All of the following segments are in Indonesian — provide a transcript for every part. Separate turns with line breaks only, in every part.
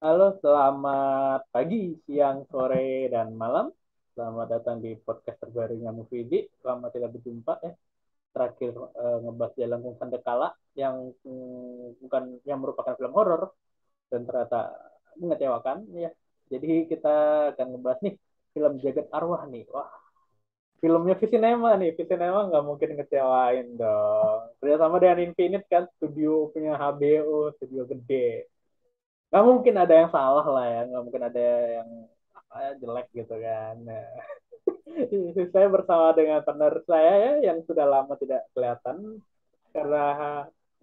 Halo, selamat pagi, siang, sore, dan malam. Selamat datang di podcast terbarunya Movie. Lama tidak berjumpa ya. Terakhir ngebahas Jalan Kung Sandekala yang bukan yang merupakan film horor dan ternyata mengecewakan ya. Jadi kita akan ngebahas nih film Jagat Arwah nih. Wah, filmnya Visinema nih. Visinema nggak mungkin ngecewain dong. Kerjasama dengan Infinite kan, studio punya HBO, studio gede, nggak mungkin ada yang salah lah ya, nggak mungkin ada yang apa ya, jelek gitu kan. Nah, saya bersama dengan partner saya ya yang sudah lama tidak kelihatan karena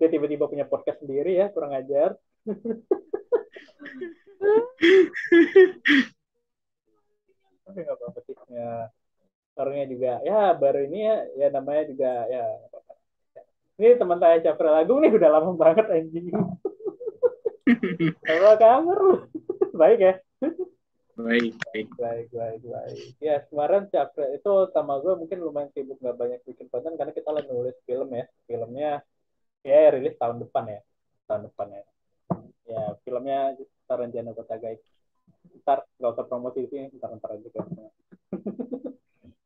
dia tiba-tiba punya podcast sendiri ya, kurang ajar. Tapi nggak apa-apa sih ya, orangnya juga ya baru ini ya, ya namanya juga ya. Ini teman saya Syafril Agung nih udah lama banget anjing. Apa kabar lu? Baik ya.
Baik, baik.
Baik, baik, baik. Ya, kemarin Syafril itu sama gue mungkin lumayan sibuk nggak banyak bikin konten karena kita lagi nulis film ya. Filmnya ya rilis tahun depan ya. Tahun depan ya. Ya, filmnya Saranjana Kota Gaib. Ntar nggak usah promosi sih, ntar aja kan.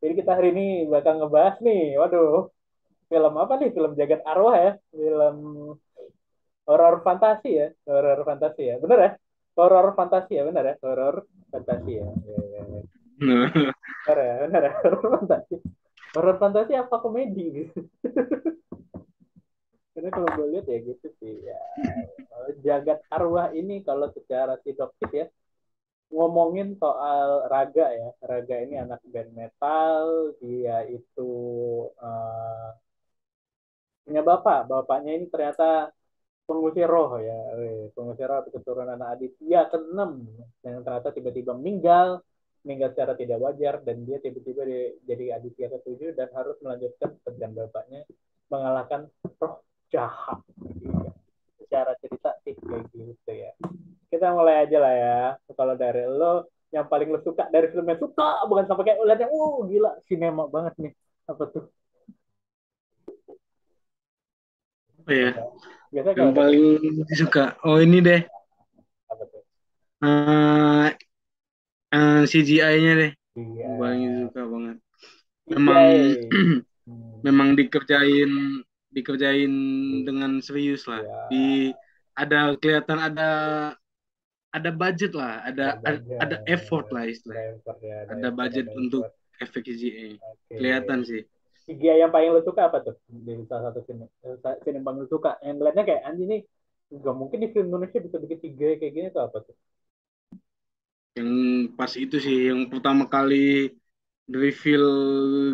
Jadi kita hari ini bakal ngebahas nih, waduh, film apa nih? Film Jagat Arwah ya. Film horor fantasi ya. Horor fantasi ya. Bener ya? Horor fantasi ya, bener ya? Horor fantasi ya. Ya, ya, ya.
Nah,
Bener ya, bener ya. Horor fantasi. Horor fantasi apa komedi gitu. Karena kalau gue lihat ya gitu sih ya. Jagat arwah ini kalau secara sinopsis ya ngomongin soal Raga ya. Raga ini anak band metal, dia itu uh, punya bapak. Bapaknya ini ternyata pengusir roh ya. Pengusir roh keturunan anak Aditya keenam yang ternyata tiba-tiba meninggal secara tidak wajar dan dia tiba-tiba jadi Aditya ketujuh dan harus melanjutkan pekerjaan bapaknya mengalahkan roh jahat. Secara cerita sih kayak gitu ya. Kita mulai aja lah ya. Kalau dari lo yang paling lo suka dari film yang suka bukan sampai kayak lihatnya gila sinema banget nih. Apa tuh?
apa ya?
Biasanya
Yang
kalau dari
paling suka. Oh ini deh,
apa tuh?
eh CGI-nya deh. Yang
Iya.
paling suka banget. Memang
CGI.
memang dikerjain dengan serius lah.
Ya,
Di ada kelihatan ada budget lah,
ada
ada effort
budget,
lah
ada
istilahnya.
effort ya, ada
Ada
effort,
budget
ada
untuk
effort.
efek CGI.
Oke.
Kelihatan sih.
CGI yang paling lo suka apa tuh? Dari salah satu film, film yang paling lo suka. Yang lainnya kayak anjing nih, nggak mungkin di film Indonesia bisa bikin CGI kayak gini tuh apa tuh?
Yang pas itu sih yang pertama kali reveal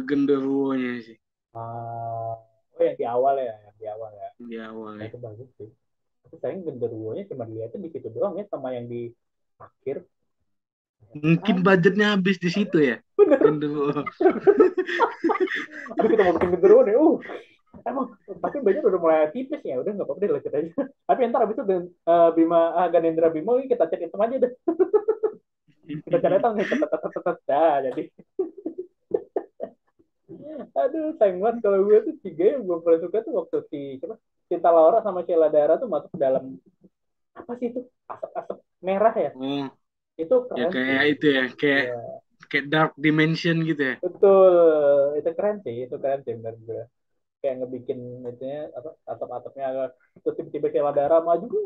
genderuwonya sih
Oh yang di awal ya, yang di awal ya.
di awal
Nah,
ya.
itu bagus sih. Tapi sayang genderuwonya cuma dilihatnya di situ doang ya, sama yang di akhir.
Mungkin
Keren.
budgetnya habis di situ ya.
Bener.
Genderuwo.
Aduh kita mau bikin genderuwo nih. Emang tapi banyak udah mulai tipis ya, udah nggak apa-apa deh lanjut aja. Tapi ntar abis itu Bima Ganendra Bimo ini kita cek hitam aja deh. Kita cari hitam nih, dah jadi. Aduh sayang banget kalau gue tuh tiga yang gue paling suka tuh waktu si siapa Cinta Laura sama Sheila Dara tuh masuk ke dalam apa sih itu asap-asap merah ya,
Oh,
itu
ya
keren sih.
kayak itu ya, kayak
Ya,
kayak dark dimension gitu ya.
betul, itu keren sih menurut gue. Kayak ngebikin itunya apa atap-atapnya agak terus tiba-tiba Sheila Dara maju,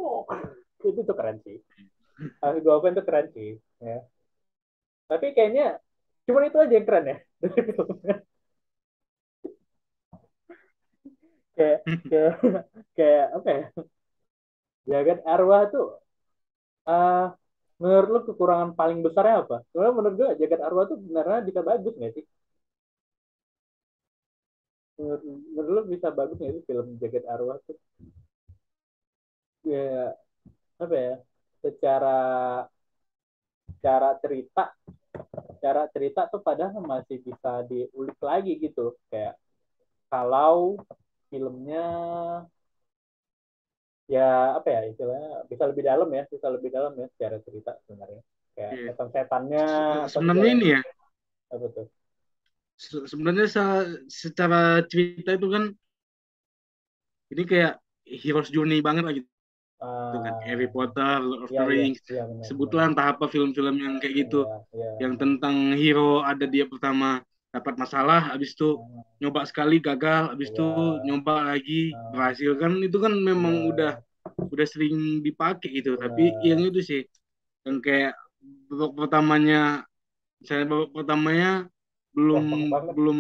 itu tuh keren sih. Harus gue akuin tuh keren sih. Ya. Tapi kayaknya cuma itu aja yang keren ya dari filmnya. Kayak kayak kayak apa ya? Jagat arwah tuh uh, menurut lu kekurangan paling besarnya apa? Soalnya menurut gue Jagat Arwah tuh benernya bisa bagus nggak sih? Menurut lu bisa bagus nggak sih film Jagat Arwah tuh? Ya apa ya? Secara cara cerita, cara cerita tuh padahal masih bisa diulik lagi gitu. Kayak kalau filmnya ya apa ya istilahnya bisa lebih dalam ya, bisa lebih dalam ya secara cerita sebenarnya. Kayak
Iya.
setan-setannya apa
Sebenarnya
segala
ini ya,
apa tuh?
sebenarnya secara cerita itu kan ini kayak hero's journey banget lah gitu. Itu kan
Ah,
Harry Potter, Lord of
iya
the
iya
Rings.
iya benar benar.
Sebutlah entah apa film-film yang kayak gitu,
Iya iya
yang
benar.
tentang hero ada dia pertama dapat masalah, habis itu
Ah,
nyoba sekali gagal, habis itu
iya
nyoba lagi
ah,
berhasil kan itu kan memang
benar
udah sering dipakai gitu. Tapi yang
benar.
itu sih yang kayak babak pertamanya, saya babak pertamanya belum
Gampang banget.
belum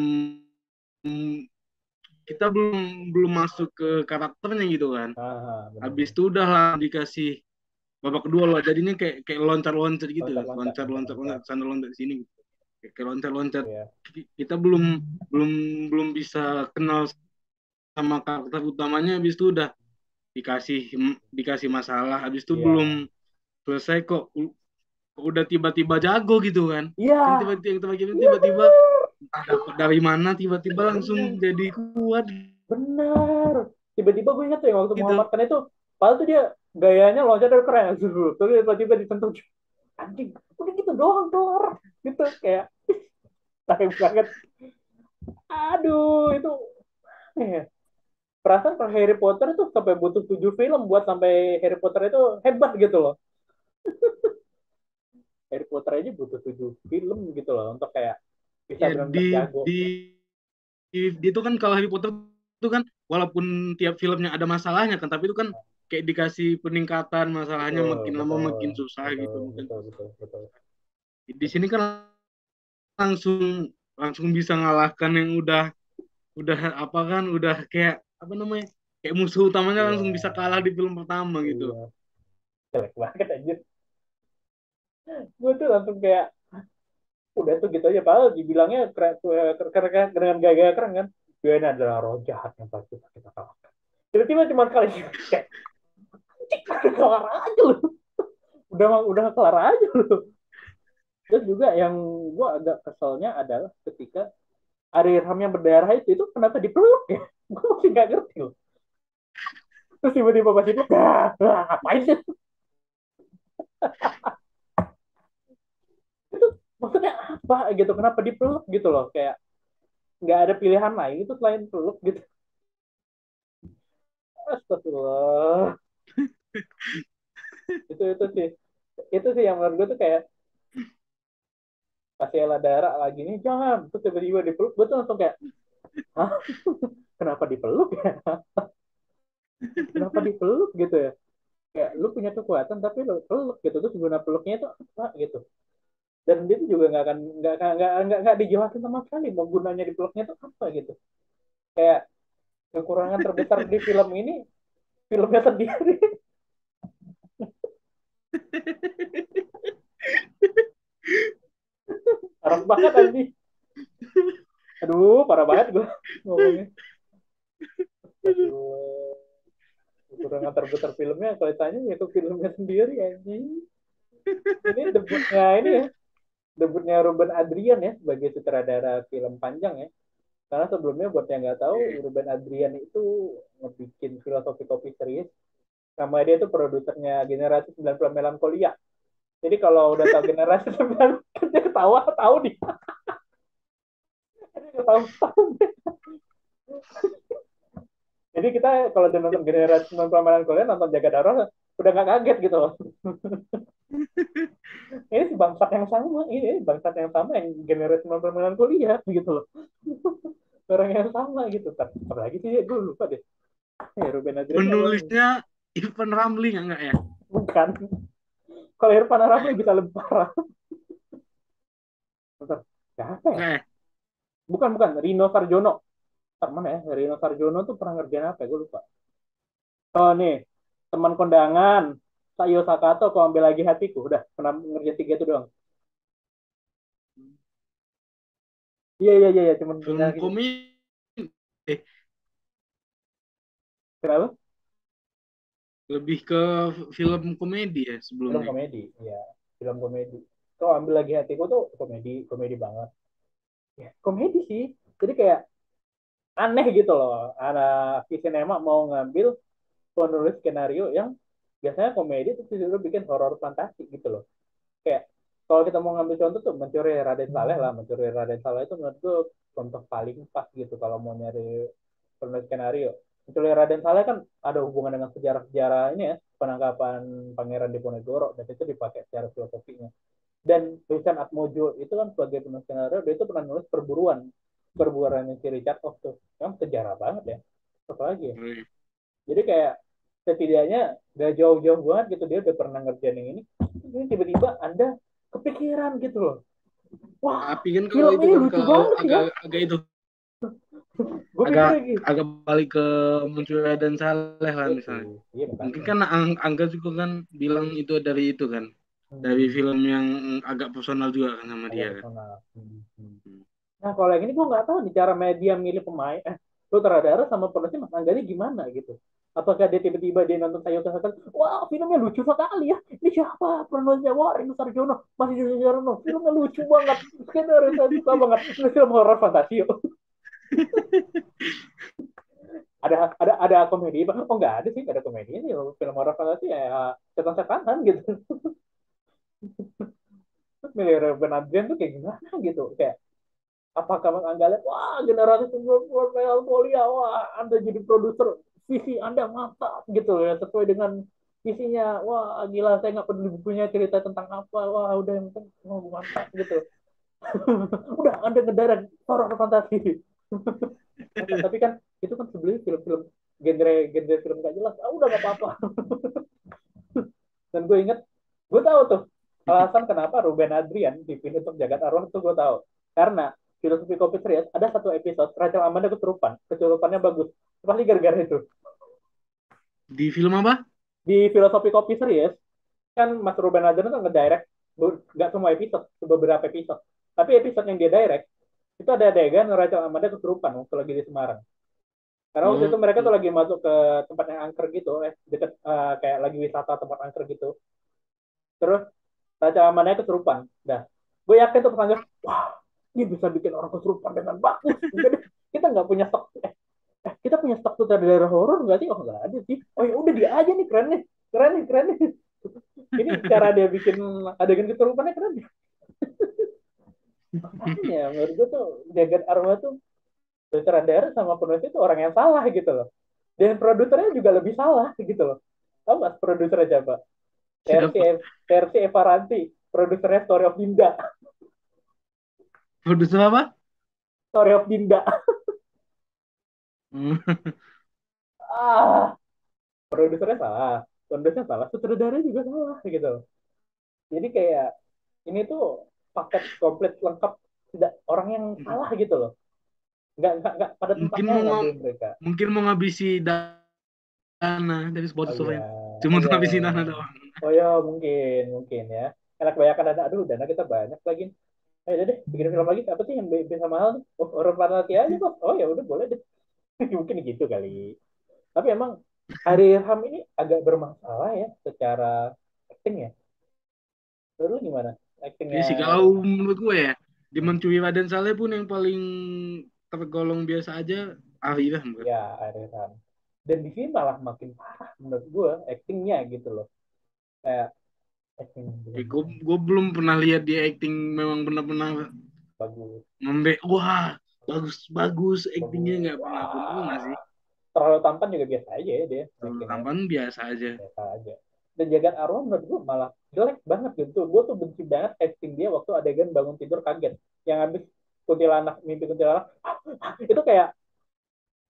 kita belum belum masuk ke karakternya gitu kan.
Benar
Habis
benar.
itu udah lah dikasih babak kedua loh, jadinya kayak kayak loncat-loncat gitu,
Loncat-loncat
loncat-loncat
loncat-loncat.
sana loncat sini gitu. Kayak loncat-loncat.
Iya.
Kita belum belum belum bisa kenal sama karakter utamanya, habis itu udah dikasih dikasih masalah, habis itu
Iya.
belum selesai kok udah tiba-tiba jago gitu kan. Kan
Iya.
tiba-tiba entah dapat dari mana tiba-tiba langsung
Benar.
jadi kuat
Benar. Tiba-tiba gue ingat tuh yang waktu Muhammad
gitu.
kan itu, padahal tuh dia gayanya loncat dari keren. Terus tiba-tiba disentuh. Anjing, udah gitu doang doang. Gitu kayak sakit banget. Aduh, itu eh, perasaan kalau Harry Potter itu sampai butuh 7 film buat sampai Harry Potter itu hebat gitu loh. Harry Potter aja butuh 7 film gitu loh untuk kayak bisa
Ya
benar-benar jago.
di itu kan kalau Harry Potter itu kan walaupun tiap filmnya ada masalahnya kan, tapi itu kan kayak dikasih peningkatan, masalahnya
Betul,
makin lama
betul,
makin susah
betul,
gitu mungkin.
betul, betul, betul.
Di sini kan langsung langsung bisa ngalahkan yang udah apa kan, udah kayak apa namanya, kayak musuh utamanya
Iya,
langsung bisa kalah di film pertama gitu.
iya. Jelek banget aja. Gue tuh langsung kayak udah tuh gitu aja. Padahal dibilangnya dengan gaya keren kan. Dia ini adalah roh jahat yang pasti kita kalahkan. Tiba-tiba cuma kali kayak kelar aja loh. Udah kelar aja loh. Terus juga yang gue agak keselnya adalah ketika Arirham yang berdarah itu kenapa dipeluk ya? Gue masih nggak ngerti loh. Terus tiba-tiba pas dipeluk, ngapain sih? Itu maksudnya apa gitu? Kenapa dipeluk gitu loh? Kayak nggak ada pilihan lain itu selain peluk gitu. Astagfirullah. Itu sih yang menurut gue tuh kayak kasih darah lagi nih jangan. Terus tiba-tiba dipeluk, gue tuh langsung kayak, hah? Kenapa dipeluk ya? Kenapa dipeluk gitu ya? Kayak lu punya kekuatan tapi lu peluk gitu, terus guna peluknya itu apa gitu. Dan dia tuh juga nggak dijelasin sama sekali mau gunanya di peluknya itu apa gitu. Kayak kekurangan terbesar di film ini filmnya sendiri. Parah banget anjing. Aduh, parah banget gue ngomongnya. Aduh, kekurangan terbesar filmnya kalau ditanya ya ke filmnya sendiri anjing. Ini debutnya ini ya, debutnya Ruben Adrian ya sebagai sutradara film panjang ya. Karena sebelumnya buat yang nggak tahu, Ruben Adrian itu ngebikin filosofi kopi serius. Sama dia tuh produsernya Generasi 90 Melankolia. Jadi kalau udah tahu Generasi 90, dia ketawa, tahu dia. Dia ketawa, tahu. Jadi kita kalau udah nonton Generasi 90 Melankolia, nonton Jaga Darurat, udah nggak kaget gitu loh. Ini bangsat yang sama, ini bangsat yang sama yang Generasi 90 Melankolia gitu loh. Orang yang sama gitu. Tapi apalagi sih, gue lupa deh. Ruben Adrian emang
Penulisnya Ivan Ramli enggak ya?
bukan. Kalau Irfan Arafli bisa lebih parah. Bentar, siapa ya?
Enggak ya?
Bukan, bukan. Rino Sarjono. Mana ya? Rino Sarjono tuh pernah ngerjain apa ya? Gue lupa. Oh, nih. Teman kondangan. Sayo Sakato, kau ambil lagi hatiku. Udah, pernah ngerjain 3 itu doang. Iya, iya, iya. Iya. Cuman
Film
lagi.
komedi, eh,
Kenapa?
lebih ke film komedi ya
Film
sebelumnya.
komedi. Iya, film komedi. Kau ambil lagi hatiku tuh komedi, komedi banget. Ya, komedi sih. Jadi kayak aneh gitu loh. Ada Cinema mau ngambil penulis skenario yang biasanya komedi terus disuruh bikin horor fantasi gitu loh. Kayak kalau kita mau ngambil contoh tuh mencuri Raden Saleh lah, mencuri Raden Saleh itu menurut gue contoh paling pas gitu kalau mau nyari penulis skenario. Mencuri Raden Saleh kan ada hubungan dengan sejarah-sejarah ini ya, penangkapan Pangeran Diponegoro, dan itu dipakai secara filosofinya. Dan tulisan Atmojo itu kan sebagai penulis skenario, dia itu pernah nulis perburuan si Richard Off tuh, kan sejarah banget ya, apa lagi ya. Jadi kayak setidaknya gak jauh-jauh banget gitu, dia udah pernah ngerjain yang ini tiba-tiba Anda kepikiran gitu loh. Wah,
Tapi kan kalau
film
itu
ini
kan
lucu
kalau
banget ya.
agak itu
Gue
agak
pikirnya gitu.
agak balik ke Munculnya dan Saleh lah
Iya sih,
misalnya.
iya
Mungkin
makanya.
kan Angga juga kan bilang itu dari itu kan, dari
Hmm,
film yang agak personal juga kan sama
agak
dia kan.
personal. Nah, kalau yang ini gue nggak tahu nih cara media milih pemain, sutradara sama penulisnya Mas Angga ini gimana gitu. Apakah dia tiba-tiba dia nonton Sayur Sahabat, wah filmnya lucu sekali ya. Ini siapa penulisnya? Wah Ringo Sarjono, masih Sarjono. Filmnya lucu banget. Skenario saya suka banget. Ini film horor fantasi. Ada komedi? Oh nggak ada sih, nggak ada komedi ini film horor fantasi ya setan-setanan gitu. Terus milih Ruben Adrian tuh kayak gimana gitu, kayak apakah Bang Angga lihat, wah generasi 90-an Melancholia, wah Anda jadi produser, visi Anda mantap gitu ya, sesuai dengan visinya, wah gila saya nggak peduli bukunya cerita tentang apa, wah udah yang penting oh, mantap gitu. Udah Anda ngedaran horor fantasi. Tapi kan itu kan sebelumnya film-film genre film gak jelas, ah udah gak apa-apa. Dan gue inget, gue tahu tuh alasan kenapa Ruben Adrian dipilih untuk Jagat Arwah tuh gue tahu. Karena filosofi kopi serius ada satu episode Rachel Amanda kesurupannya bagus. Pasti gara-gara itu.
Di film apa?
Di filosofi kopi serius kan Mas Ruben Adrian tuh ngedirect nggak semua episode, beberapa episode. Tapi episode yang dia direct itu ada adegan Rachel Amanda kesurupan waktu lagi di Semarang. Karena waktu itu
Oh,
mereka tuh lagi masuk ke tempat yang angker gitu, deket kayak lagi wisata tempat angker gitu. Terus Raja Amannya kesurupan. Dah, gue yakin tuh pesangga, wah, ini bisa bikin orang kesurupan dengan bagus. Jadi kita nggak punya stok, kita punya stok tuh dari daerah horor nggak sih? Oh nggak ada sih. Oh ya udah dia aja nih keren nih, keren nih, keren nih. Ini cara dia bikin adegan kesurupannya keren. Makanya menurut gue tuh Jagat Arwah tuh sutradara sama penulis itu orang yang salah gitu loh. Dan produsernya juga lebih salah gitu loh. Tahu nggak produsernya siapa? Versi
siapa?
versi Eva Ranti, produsernya Story of Dinda.
Produser apa?
Story of Dinda.
Hmm.
Ah, produsernya salah, sutradara juga salah gitu. Jadi kayak ini tuh paket komplit lengkap, tidak orang yang salah gitu loh. Nggak pada
Mungkin
tempatnya
mau
ngambil mereka.
mungkin mau ngabisi dana dari
Oh
sponsor
iya,
ya.
oh
Cuma untuk
iya,
ngabisin dana doang.
oh iya mungkin ya. Karena kebanyakan dana, aduh dana kita banyak lagi. Ayo deh, bikin film lagi apa sih yang bisa mahal? Oh, orang Panati aja kok. Oh ya udah boleh deh. Mungkin gitu kali. Tapi emang Ari Ham ini agak bermasalah ya secara acting ya. Lalu gimana?
Iya
Actingnya
sih kalau menurut gue ya di Mencuri Raden Saleh pun yang paling tergolong biasa aja Arif kan.
ya Ari Ham. Dan di sini malah makin parah menurut gue actingnya gitu loh. Kayak acting
Gue belum pernah lihat dia acting memang benar-benar
bagus,
wah bagus bagus actingnya
bagus.
nggak pernah belum pernah
Wah,
sih.
terlalu tampan juga biasa aja ya dia
Kalau
actingnya.
tampan biasa aja.
Biasa aja. Dan Jagat Arwah menurut gue malah jelek banget gitu. Gue tuh benci banget acting dia waktu adegan bangun tidur kaget. Yang habis kuntilanak, mimpi kuntilanak. Itu kayak,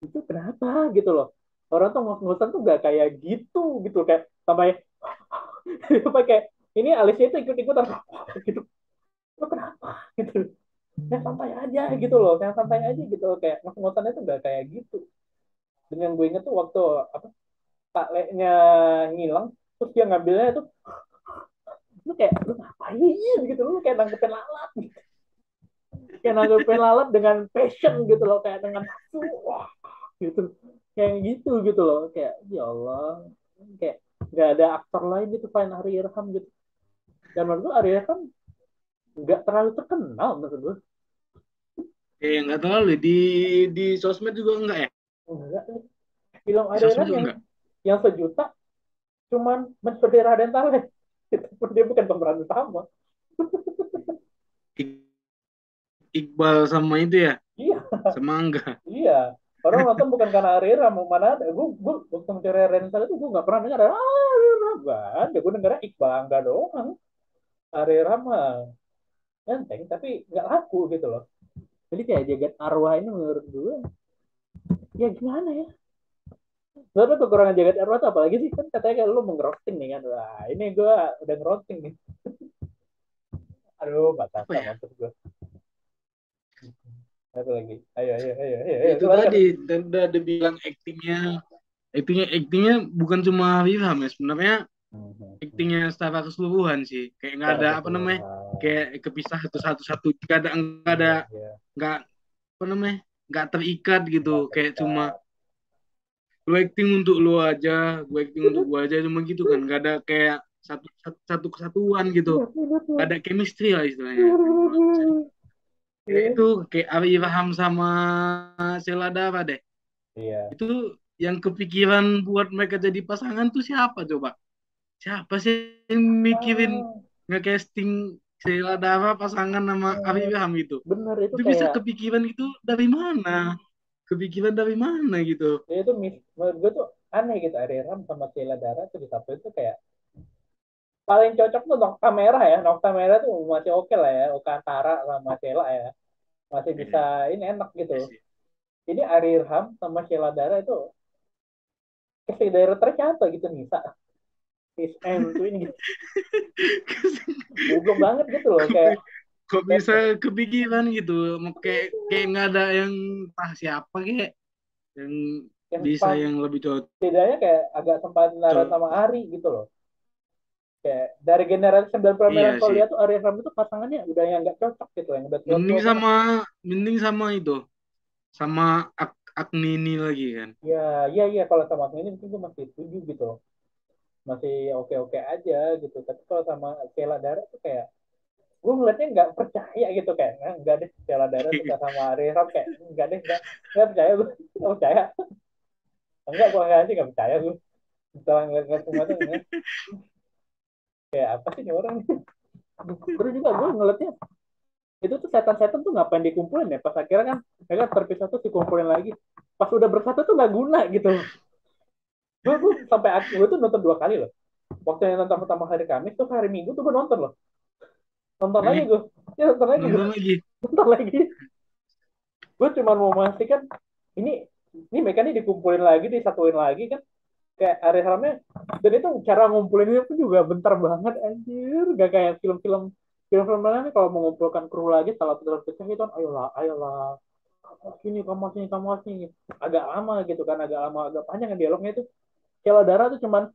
itu kenapa gitu loh. Orang tuh ngos-ngosan tuh gak kayak gitu kayak sampai sampai kayak ini alisnya itu ikut-ikutan gitu. Lo kenapa gitu. Yang santai aja gitu loh, yang santai aja gitu loh. Kayak ngos-ngosannya tuh gak kayak gitu. Dan yang gue inget tuh waktu apa Pak Le-nya ngilang, terus dia ngambilnya tuh lu kayak lu ngapain gitu, lu kayak nanggepin lalat gitu. Kayak nanggepin lalat dengan passion gitu loh, kayak dengan nafsu, wah gitu, kayak gitu loh, kayak ya Allah, kayak nggak ada aktor lain gitu selain Ari Irham gitu. Dan menurut gue Ari Irham nggak terlalu terkenal menurut gue.
Nggak terlalu di sosmed juga enggak ya?
Enggak nih, film
Di
Ari
sosmed
Irham
juga
yang
enggak.
sejuta cuman seperti Raden Saleh gitu. Dia bukan pemeran utama.
Iqbal sama itu ya,
Iya,
sama Angga.
iya. Orang nonton bukan karena Ari Rama, mana ada. Gue waktu mencari Rensal itu gue nggak pernah dengar Ari Rama. Gak ada, gue dengar Iqbal Angga doang. Ari Rama enteng, tapi nggak laku gitu loh. Jadi kayak jagat arwah ini menurut gue, ya gimana ya? Sebenarnya kekurangan jagat arwah itu apalagi sih? Kan katanya kayak lu mau ngerosting nih kan. Wah, ini gue udah ngerosting nih. Aduh,
Apa
batasan
ya?
maksud gue. Apa lagi? Ayo, ayo, ayo, ayo,
Ya
ayo.
itu
Silakan.
tadi udah ada bilang aktingnya bukan cuma Wilham ya sebenarnya, aktingnya secara keseluruhan sih kayak nggak
Secara
ada apa namanya,
keseluruhan.
kayak kepisah satu-satu, nggak ada
Iya, iya.
nggak apa namanya, nggak terikat gitu,
Nggak
kayak cuma
terikat.
lu acting untuk lu aja, gue acting untuk gue aja, cuma gitu kan, nggak ada kayak satu kesatuan gitu, nggak ada chemistry lah istilahnya. Ya
Iya.
itu kayak Ari Raham sama Sheila Dara deh,
Iya.
itu yang kepikiran buat mereka jadi pasangan tuh siapa coba? Siapa sih yang mikirin
Ah,
nge-casting Sheila Dara pasangan sama Ari
eh,
Raham itu?
bener itu
Itu bisa
kayak
kepikiran itu dari mana? Kepikiran dari mana gitu?
ya itu menurut gue tuh aneh gitu Ari Ram sama Sheila Dara tuh disatu itu kayak paling cocok tuh Nokta Merah ya. Nokta Merah tuh masih oke lah ya. Oka Antara sama Sheila ya. Masih bisa
Eh,
ini enak gitu.
ya sih.
Ini Ari Ram sama Sheila Dara itu kasih daerah ternyata gitu Nisa. Is M tuh ini gitu. Goblok banget gitu loh
kok,
kayak
kok
kayak
bisa kepikiran gitu? Kayak kayak nggak ada yang entah siapa kayak yang
yang
bisa
pas
yang lebih
bedanya kayak agak sempadan
cocok.
sama Ari gitu loh. Kayak dari generasi 90
Iya sih.
melankolia tuh Ari Ram itu pasangannya udah yang nggak cocok gitu, yang udah
Mending
tua-tua banget.
sama mending sama itu, sama Agnini lagi kan.
Ya, iya iya kalau sama ini mungkin gue masih setuju gitu loh. Masih oke-oke aja gitu. Tapi kalau sama Sheila Dara tuh kayak gue ngeliatnya nggak percaya gitu kayak enggak deh Sheila Dara suka sama Ari Ram kayak enggak deh nggak percaya gue nggak percaya enggak gue nggak percaya gue setelah ngeliat semua tuh kayak apa sih ini orang. Terus juga gue ngeliatnya itu tuh setan-setan tuh ngapain dikumpulin ya pas akhirnya kan mereka terpisah tuh dikumpulin lagi pas udah bersatu tuh nggak guna gitu. Gue sampai gue tuh nonton 2 kali loh. Waktu yang nonton pertama hari Kamis tuh hari Minggu tuh gue nonton loh. Nonton lagi
Eh,
gue. Ya nonton lagi gue.
nonton lagi.
Nonton lagi. Gue cuma mau memastikan ini ini mereka nih dikumpulin lagi, disatuin lagi kan kayak Ari Haramnya. Dan itu cara ngumpulinnya pun juga bentar banget anjir. Gak kayak film-film mana nih kalau mengumpulkan kru lagi salah satu pecah gitu kan ayolah ayolah kamu sini agak lama gitu kan agak lama agak panjang kan dialognya itu kalau darah tuh cuman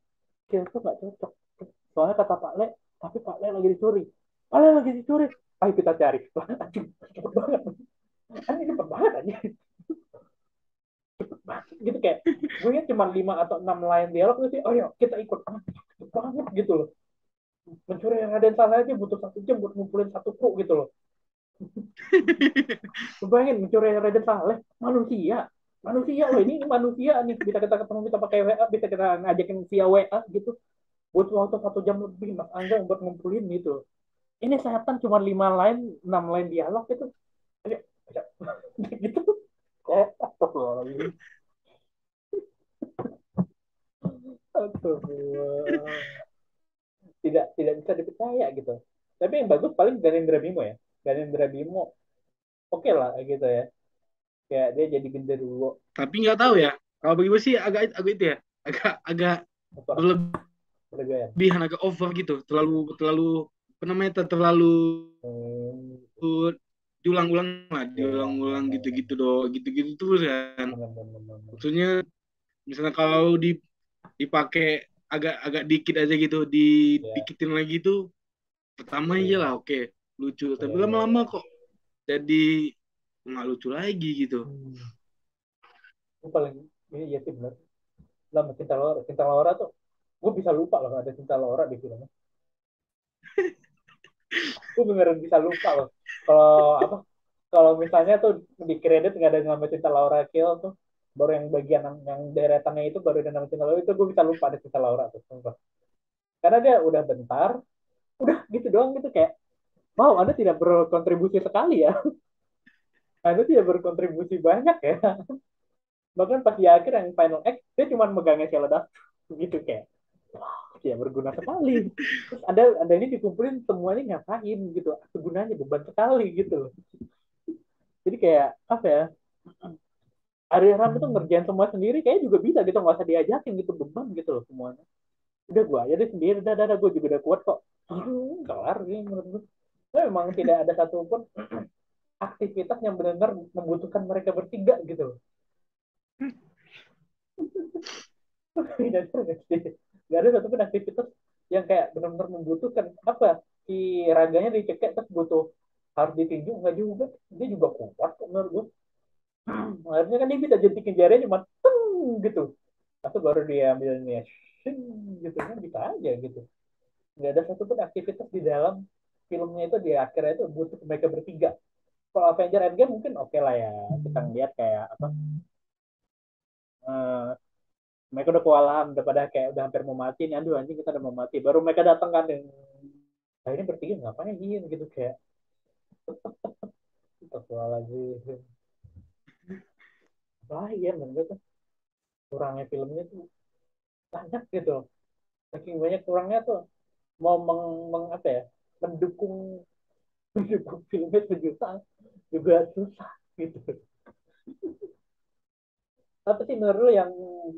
kita tuh nggak cocok soalnya kata Pak Le tapi Pak Le lagi dicuri Pak Le lagi dicuri ayo kita cari cepet banget ini cepet banget aja gitu kayak gue ya cuma 5 atau 6 line dialog sih oh yuk kita ikut cepet banget gitu loh mencuri yang ada salah aja butuh 1 jam buat ngumpulin satu kru gitu loh lu bayangin mencuri yang Raden Saleh manusia manusia loh ini manusia nih bisa kita ketemu kita pakai WA bisa kita ngajakin via WA gitu butuh waktu 1 jam lebih Mas Angga buat ngumpulin gitu ini setan cuma 5 line 6 line dialog gitu ayo, ayo. gitu kok astagfirullahaladzim astagfirullah tidak tidak bisa dipercaya gitu tapi yang bagus paling Ganindra Bimo ya Ganindra Bimo oke lah gitu ya kayak dia jadi genderuwo
Tapi nggak tahu ya. Kalau bagi gue sih agak agak itu ya, agak agak
motor berlebihan.
berlebihan, agak over gitu. Terlalu terlalu apa namanya, terlalu
Hmm,
diulang-ulang lah,
ya, ya,
diulang-ulang
benar,
gitu-gitu doh, gitu-gitu terus kan.
benar, benar, benar, benar.
Maksudnya misalnya kalau dipakai agak-agak dikit aja gitu,
Ya,
dikitin lagi tuh, pertama iya
iya,
lah oke, lucu.
iya,
Tapi
iya,
lama-lama
iya.
kok jadi nggak lucu lagi gitu.
Hmm. Itu paling ini ya sih benar. Lama Cinta Laura tuh, gue bisa lupa loh ada Cinta Laura di filmnya. Gue beneran bisa lupa loh. Kalau apa? Kalau misalnya tuh di kredit nggak ada nama Cinta Laura Kill tuh, baru yang bagian yang deretannya itu baru ada nama Cinta Laura itu gue bisa lupa ada Cinta Laura tuh. Sumpah. Karena dia udah bentar, udah gitu doang gitu kayak, wow, Anda tidak berkontribusi sekali ya. Anda tidak berkontribusi banyak ya. Bahkan pas di akhir yang final act dia cuma megangnya Sheldon gitu kayak ya berguna sekali. Terus ada ini dikumpulin semuanya ngapain gitu, gunanya beban sekali gitu loh. Jadi kayak apa ya, Ari Ram itu ngerjain semua sendiri kayak juga bisa gitu, nggak usah diajakin gitu, beban gitu loh semuanya. Udah gue aja deh sendiri, dah gue juga udah kuat kok. Kelar gitu menurut gue. Memang tidak ada satupun aktivitas yang benar-benar membutuhkan mereka bertiga gitu loh. Gak ada satupun aktivitas yang kayak benar-benar membutuhkan apa, si raganya dicekek terus butuh harus ditinju, nggak juga, dia juga kuat kok menurut gue. Harusnya kan dia bisa jentikin jarinya cuma teng gitu, atau baru dia ambilnya shing, gitu kan bisa aja gitu. Nggak ada satupun aktivitas di dalam filmnya itu di akhirnya itu butuh mereka bertiga. Kalau Avenger Endgame mungkin oke lah ya, kita ngeliat kayak apa, eh, mereka udah kewalahan, udah pada kayak udah hampir mau mati nih, aduh anjing kita udah mau mati, baru mereka datang kan yang nah ini bertiga ngapain gitu kayak lagi bahaya menurut tuh, kurangnya filmnya tuh banyak gitu, saking banyak kurangnya tuh mau apa ya, mendukung mendukung filmnya sejuta juga susah gitu. Apa sih menurut lu yang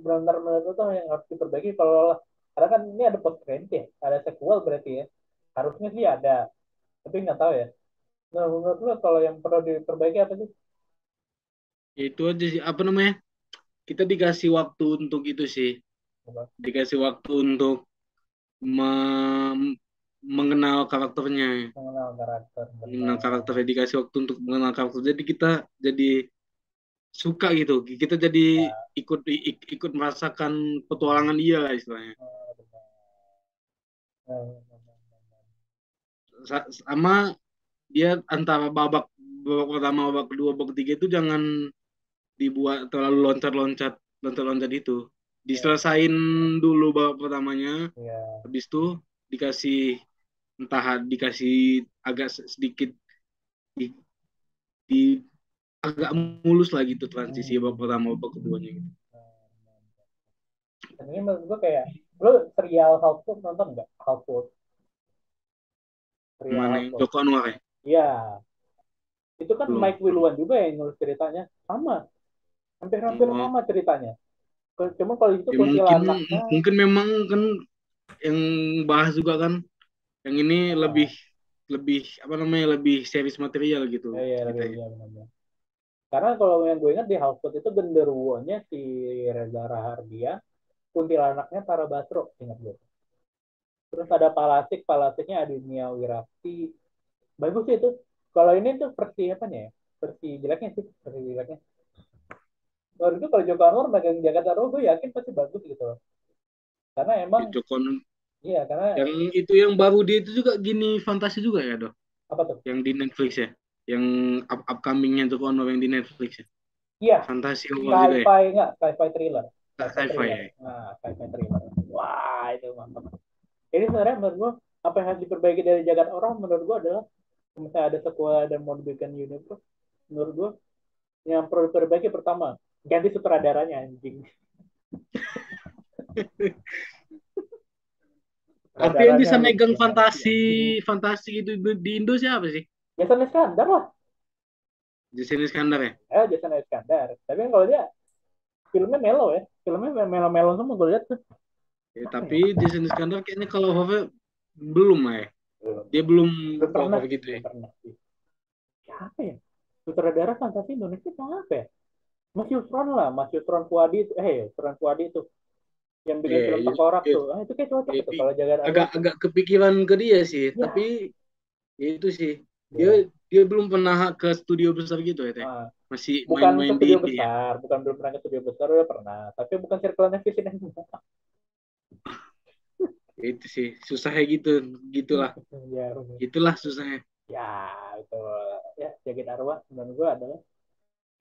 benar-benar menurut lu tuh yang harus diperbaiki, kalau karena kan ini ada post credit ya, ada sequel berarti ya, harusnya sih ada, tapi nggak tahu ya. Nah, menurut lu kalau yang perlu diperbaiki apa sih?
Ya itu aja sih, apa namanya, kita dikasih waktu untuk itu sih,
Coba
dikasih waktu untuk mengenal karakternya,
mengenal karakter,
mengenal
benar.
karakternya, dikasih waktu untuk mengenal karakter, jadi kita jadi suka gitu, kita jadi
Ya,
ikut merasakan petualangan dia lah istilahnya.
benar. Benar, benar.
Sama dia antara babak babak pertama, babak kedua, babak ketiga itu jangan dibuat terlalu loncat-loncat itu.
Ya,
Diselesain dulu babak pertamanya,
ya.
habis itu dikasih, entah dikasih agak sedikit di, di- agak mulus lah gitu transisi babak
Hmm.
pertama babak keduanya gitu.
Dan ini menurut gue kayak, lu serial Household nonton nggak? Household, serial
Mana
Household.
Joko Anwar ya?
Iya, itu kan
Belum,
Mike
belum.
Wilwan juga yang nulis ceritanya, sama, hampir-hampir
Oh,
sama ceritanya. Cuma kalau itu
ya mungkin
kuntilanaknya
mungkin memang kan yang bahas juga kan, yang ini lebih
sama.
lebih apa namanya, lebih series material gitu
Iya, lebih
ceritanya.
iya benar. Karena kalau yang gue ingat di Household itu genderuwonya si Reza Rahardian, kuntilanaknya Tara Basro, ingat gue. Terus ada Palasiknya Adunia Wirasti. Bagus sih itu. Kalau ini tuh versi apa nih ya? Versi jeleknya sih, versi jeleknya. Menurut gue kalau Joko Anwar megang Jakarta Raw, gue yakin pasti bagus gitu loh. Karena emang,
Ya, Joko
iya karena
yang itu yang baru dia itu juga gini fantasi juga ya dok,
apa tuh?
yang di Netflix ya, yang upcomingnya Joko Anwar yang di Netflix ya,
Iya,
fantasi horror juga ya.
sci-fi nggak? Sci-fi thriller. Sci-fi
Sci-fi
thriller.
ya.
Nah, sci-fi thriller. Wah, itu mantap. Ini sebenarnya menurut gue apa yang harus diperbaiki dari jagat orang menurut gue adalah misalnya ada sequel dan mau dibikin universe, menurut gue yang perlu diperbaiki pertama ganti sutradaranya anjing.
Tapi yang
Sutradaranya
bisa
lu
megang
ganti
fantasi
anjing.
fantasi itu di Indo siapa sih?
Jason Iskandar lah.
Jason Iskandar ya.
Jason Iskandar, tapi kan kalau dia filmnya melo ya, filmnya melo-melo semua gue lihat tuh.
Ya,
Apa
tapi
ya?
Jason Iskandar kayaknya kalau horror belum lah ya.
Belum,
Dia belum
belum pernah,
horror gitu ya.
belum pernah sih. Siapa ya? Sutradara fantasi Indonesia siapa ya? Mas Yusron lah, Mas Yusron Fuadi itu, Yusron Fuadi itu yang bikin
Iya,
film
jadi
Tengkorak tuh. Ah, itu kayak cocok itu kalau jaga Arwah tuh.
agak-agak kepikiran ke dia sih, tapi
Ya,
ya itu sih, dia
ya.
dia belum pernah ke studio besar gitu ya teh,
Ah,
masih
bukan ke
main-main di
studio
ini ya.
besar, bukan belum pernah ke studio besar udah pernah, tapi bukan circle-nya Visin yang
Ya itu sih susahnya gitu, gitulah,
ya, bener.
gitulah susahnya.
Ya, itu ya Jagat Arwah menurut gua adalah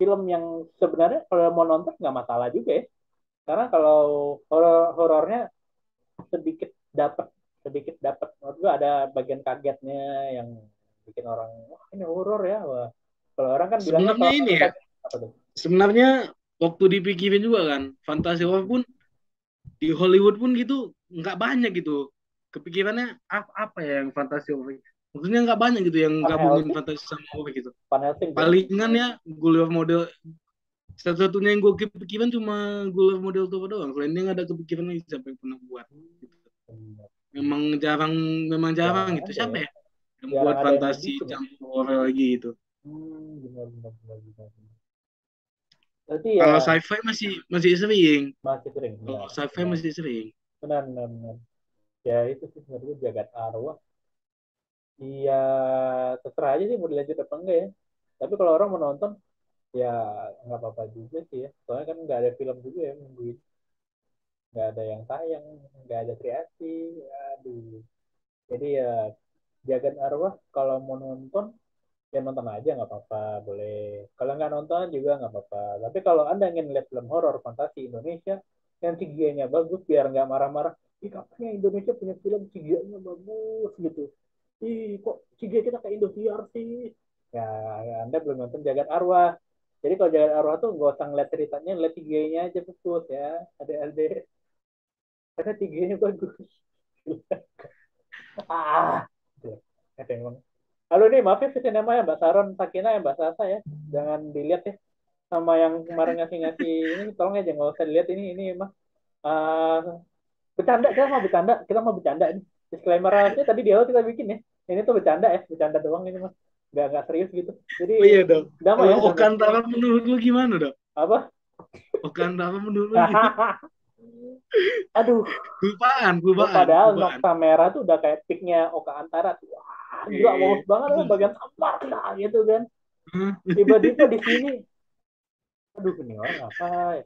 film yang sebenarnya kalau mau nonton nggak masalah juga ya. Karena kalau horornya sedikit dapat menurut gua ada bagian kagetnya yang bikin orang wah ini horor ya. Wah. Kalau orang kan bilangnya
Sebenarnya
kalau
ini
kita
ya,
apa tuh?
sebenarnya waktu dipikirin juga kan, fantasi horor pun di Hollywood pun gitu nggak banyak gitu. Kepikirannya apa ya yang fantasi horor? Maksudnya nggak banyak gitu yang
Van
gabungin
Helsing,
fantasi sama horor gitu.
Van Helsing tuh.
Palingan ya gue lihat model satu-satunya yang gue kepikiran cuma gue model tua doang. Lainnya nggak ada kepikiran lagi siapa yang pernah buat. Gitu.
Bener.
Memang jarang
Jarang
gitu.
ada
Siapa
ya.
ya yang
Jarang
buat
ada yang
fantasi
ngebikin ya.
campur horor lagi gitu.
Benar, benar, benar, benar. Berarti ya
Kalau sci-fi masih masih sering.
masih sering.
Kalau
Ya,
sci-fi
benar,
masih sering.
benar, benar, benar. Ya itu sih sebenarnya jagat arwah. Iya, terserah aja sih mau dilanjut apa enggak ya. Tapi kalau orang menonton, ya nggak apa-apa juga sih ya. Soalnya kan nggak ada film juga ya minggu ini. Nggak ada yang tayang, nggak ada kreasi. Aduh. Jadi ya jagat arwah kalau mau nonton ya nonton aja nggak apa-apa, boleh. Kalau nggak nonton juga nggak apa-apa. Tapi kalau anda ingin lihat film horor fantasi Indonesia yang CGI-nya bagus biar nggak marah-marah, ih katanya Indonesia punya film CGI-nya bagus gitu. Ih kok CGI kita kayak Indosiar sih? Ya anda belum nonton Jagat Arwah. Jadi kalau Jagat Arwah tuh nggak usah ngeliat ceritanya, lihat CGI-nya aja fokus ya. Ada karena CGI-nya bagus. Ah, ada emang. Halo nih, maaf ya nama ya Mbak Saron Sakina ya Mbak Sasa ya. Jangan dilihat ya sama yang kemarin ngasih-ngasih ini, tolong aja nggak usah dilihat ini mah. Uh, bercanda, kita mau bercanda ini. Disclaimer aja tadi di awal kita bikin ya. Ini tuh bercanda ya, bercanda doang ini mah. Nggak serius gitu. Jadi
Oh iya dong.
damai
Kalau
ya, damai.
Okantara menurut lu gimana dong?
Apa?
Okantara menurut lu gitu?
Aduh, padahal
Kelupaan.
Nokta Merah tuh udah kayak picknya Oka Antara tuh. Wah, gila bagus
Eh,
banget lah
betul sih.
bagian sampah lah gitu kan.
Hah?
Tiba-tiba di sini, aduh ini orang apa ya?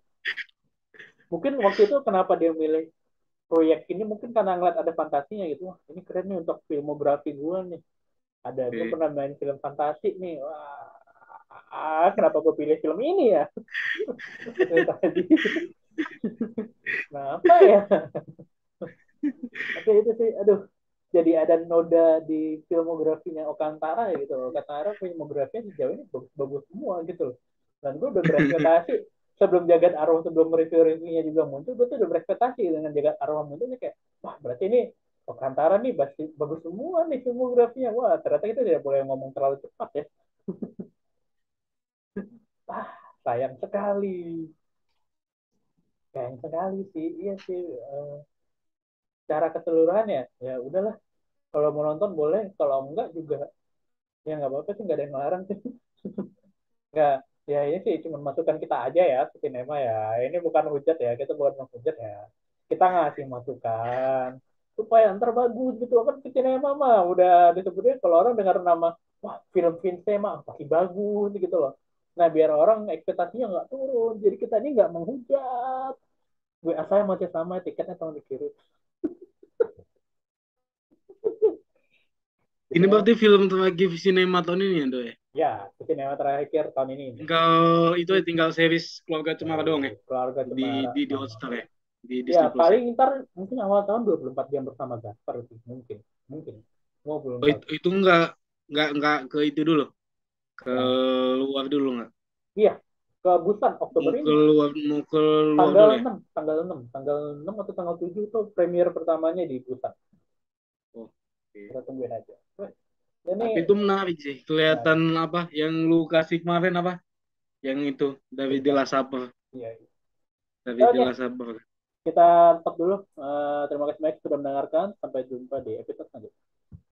Mungkin waktu itu kenapa dia milih proyek ini mungkin karena ngeliat ada fantasinya gitu. Wah, ini keren nih untuk filmografi gue nih. Gue
Eh,
pernah main film fantasi nih. Wah, kenapa gue pilih film ini ya? Tadi. Kenapa ya? Tapi itu sih, aduh. Jadi ada noda di filmografinya Okantara ya gitu. Okantara filmografinya sejauh ini bagus-bagus semua gitu loh. Dan gue udah berekspektasi sebelum Jagat Arwah sebelum review-reviewnya juga muncul, gue tuh udah berekspektasi dengan Jagat Arwah munculnya kayak, wah berarti ini Okantara nih bagus semua nih filmografinya. Wah ternyata kita tidak boleh ngomong terlalu cepat ya. Ah sayang sekali, sayang sekali sih. Iya sih. Secara keseluruhan ya, ya udahlah. Kalau mau nonton boleh, kalau enggak juga ya nggak apa-apa sih, nggak ada yang larang sih. Nggak, ya ini sih cuma masukan kita aja ya, sinema ya. Ini bukan hujat ya, kita bukan menghujat ya. Kita ngasih masukan supaya ntar bagus gitu kan. Sinema mah udah disebutnya kalau orang dengar nama, wah film Vincema pasti bagus gitu loh. Nah biar orang ekspektasinya nggak turun, jadi kita ini nggak menghujat. Gue saya masih sama, tiketnya tolong dikirim.
ini
Sinema,
berarti film terakhir sinema tahun ini ya, Dok ya?
ya sinema terakhir tahun ini.
Tinggal itu ya, tinggal series Keluarga Cemara doang ya?
Keluarga
Di
Cemara
di
sama.
Hotstar ya? Di
Ya
Disney Plus ya?
paling ntar mungkin awal tahun 24 jam bersama Gaspar itu mungkin mungkin mau belum
Oh,
tahu
itu nggak ke itu dulu, ke
yang
luar dulu nggak?
iya ke Busan Oktober ini
Mau ke luar dulu ya?
tanggal 6 atau tanggal 7 tuh premier pertamanya di Busan.
Oh, oke.
Kita tungguin aja. Ini
Tapi itu menarik sih.
nah,
Kelihatan apa yang lu kasih kemarin apa? Yang itu dari The
cerita
Last Supper.
iya, iya.
Dari The
Oke,
Last Supper.
kita stop dulu. Terima kasih banyak sudah mendengarkan, sampai jumpa di episode selanjutnya.